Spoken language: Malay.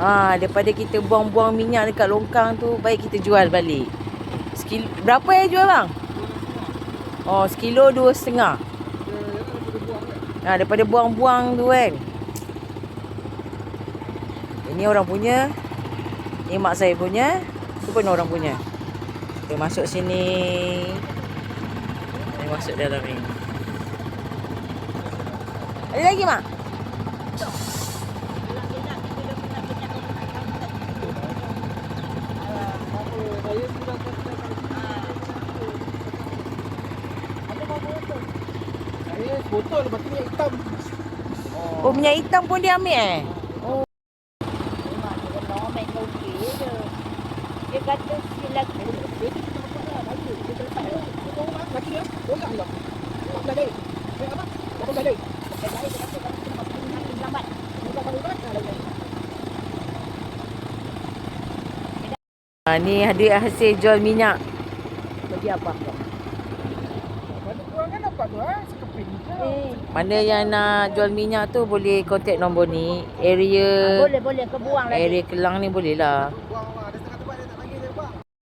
Daripada kita buang-buang minyak dekat longkang tu, baik kita jual balik. Berapa yang jual bang? Oh, sekilo 2,5. Daripada buang-buang tu kan. Ini orang punya. Ini mak saya punya. Itu pun orang punya. Kita masuk sini. Saya masuk dalam ni. Ada lagi mak? Botol lepas tu minyak hitam. Oh, minyak hitam pun dia ambil Oh. Memang dia kena main okey je. Dia kata silakan. Dia tu kita makan lah. Baik. Dia terletak lah. Dia orang laki dia. Orang lah. 14 day. Dia apa? 18 day. 18 day. Dia kata kalau kita makan minyak tu lambat. Bukan kalau lambat. Ni hasil jual minyak. Bagi apa? Pada korang kan dapat tu sekeping. Mana yang nak jual minyak tu boleh kontak nombor ni. Area Boleh ke buang lagi. area Kelang ni boleh lah. Buang ada